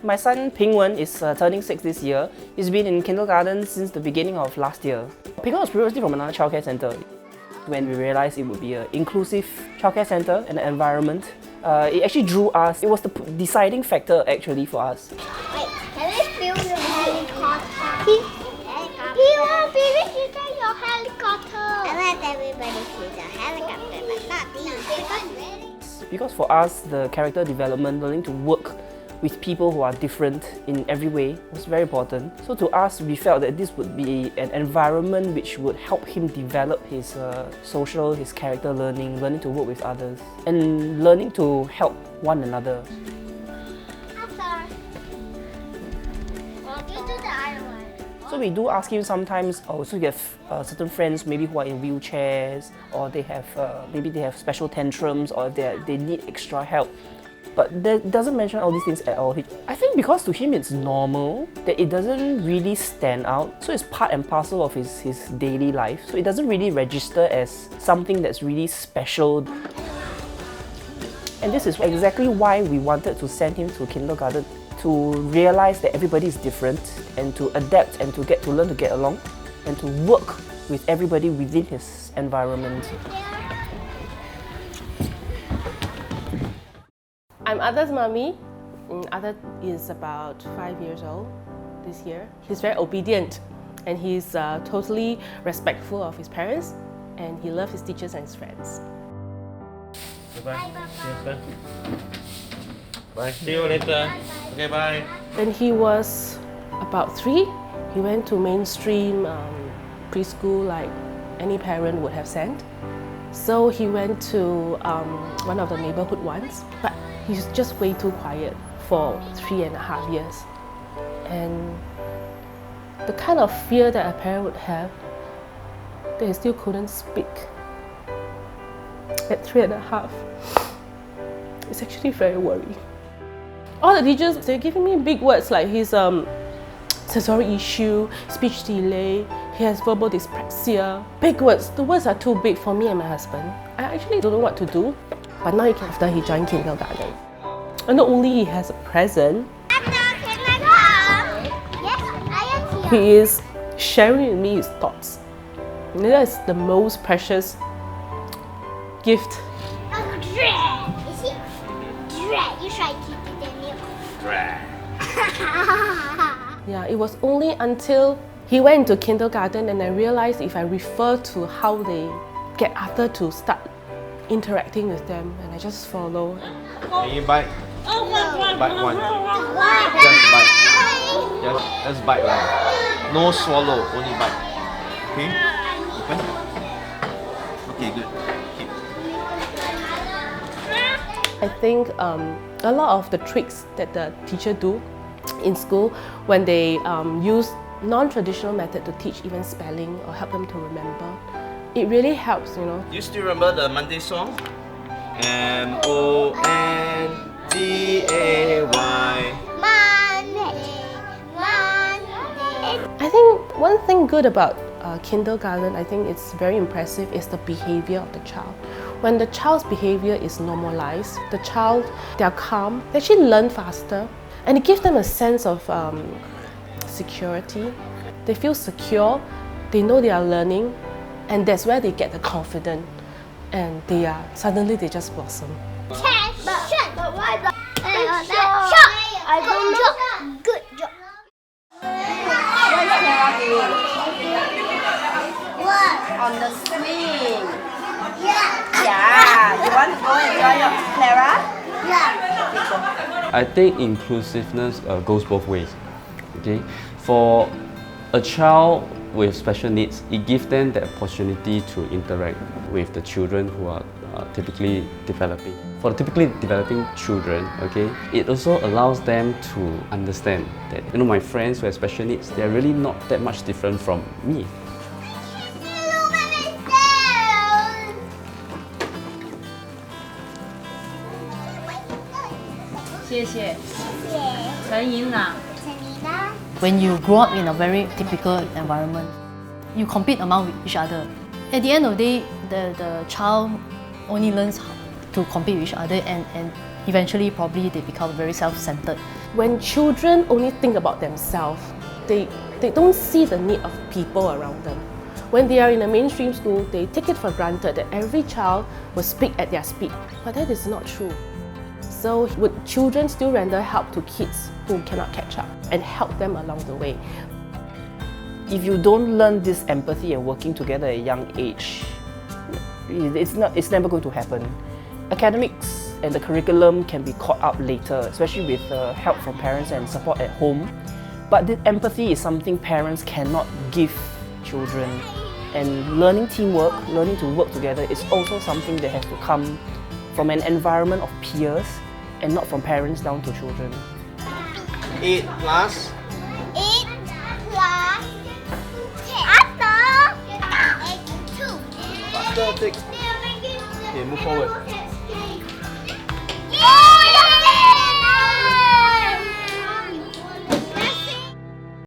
My son Pingwen is turning 6 this year. He's been in Kindle Garden since the beginning of last year. Pingwen was previously from another childcare centre. When we realised it would be an inclusive childcare centre and an environment, it actually drew us. It was the deciding factor actually for us. Wait, can I feel your helicopter? Baby, see your helicopter. I let everybody see the helicopter, but not these. Because for us, the character development, learning to work with people who are different in every way was very important. So to us, we felt that this would be an environment which would help him develop his social, his character learning to work with others, and learning to help one another. So we do ask him sometimes, so you have certain friends maybe who are in wheelchairs, or they have maybe they have special tantrums, or they need extra help. But that doesn't mention all these things at all. I think because to him it's normal, that it doesn't really stand out. So it's part and parcel of his daily life. So it doesn't really register as something that's really special. And this is exactly why we wanted to send him to kindergarten, to realize that everybody is different and to adapt and to learn to get along and to work with everybody within his environment. I'm Ada's mommy. Ada is about 5 years old this year. He's very obedient and he's totally respectful of his parents, and he loves his teachers and his friends. Bye. Bye. See you later. Okay, bye. When he was about 3, he went to mainstream preschool like any parent would have sent. So he went to one of the neighborhood ones, but he's just way too quiet for 3.5 years. And the kind of fear that a parent would have, that he still couldn't speak at 3.5, it's actually very worrying. All the teachers, they're giving me big words like his sensory issue, speech delay, he has verbal dyspraxia. Big words. The words are too big for me and my husband. I actually don't know what to do. But now after he joined kindergarten, and not only he has a present, he is sharing with me his thoughts. And that is the most precious gift. Yeah, it was only until he went into kindergarten and I realized if I refer to how they get after to start interacting with them, and I just follow. Can you bite? Bite one. Just bite. Just bite one. No swallow, only bite. Okay? Open. Okay, good. Keep. I think a lot of the tricks that the teacher do in school when they use non-traditional method to teach even spelling or help them to remember, it really helps, you know. Do you still remember the Monday song? M-O-N-D-A-Y. I think one thing good about kindergarten, I think it's very impressive, is the behavior of the child. When the child's behavior is normalized, the child, they're calm, they actually learn faster, and it gives them a sense of security. They feel secure, they know they are learning, and that's where they get the confidence, and suddenly they just blossom. But why the shot? I don't know. Good job. What is Clara doing? What? On the swing. Yeah. Yeah. You want to go and join your Clara? Yeah. I think inclusiveness goes both ways. Okay, for a child with special needs, it gives them the opportunity to interact with the children who are typically developing. For the typically developing children, okay, it also allows them to understand that, you know, my friends who have special needs, they're really not that much different from me. When you grow up in a very typical environment, you compete among each other. At the end of the day, the child only learns to compete with each other, and eventually probably they become very self-centered. When children only think about themselves, they don't see the need of people around them. When they are in a mainstream school, they take it for granted that every child will speak at their speed, but that is not true. So would children still render help to kids who cannot catch up and help them along the way? If you don't learn this empathy and working together at a young age, it's never going to happen. Academics and the curriculum can be caught up later, especially with help from parents and support at home. But the empathy is something parents cannot give children. And learning teamwork, learning to work together is also something that has to come from an environment of peers and not from parents down to children. 8 plus 8 plus 10. After 2. faster, take. Okay, move forward. Yeah!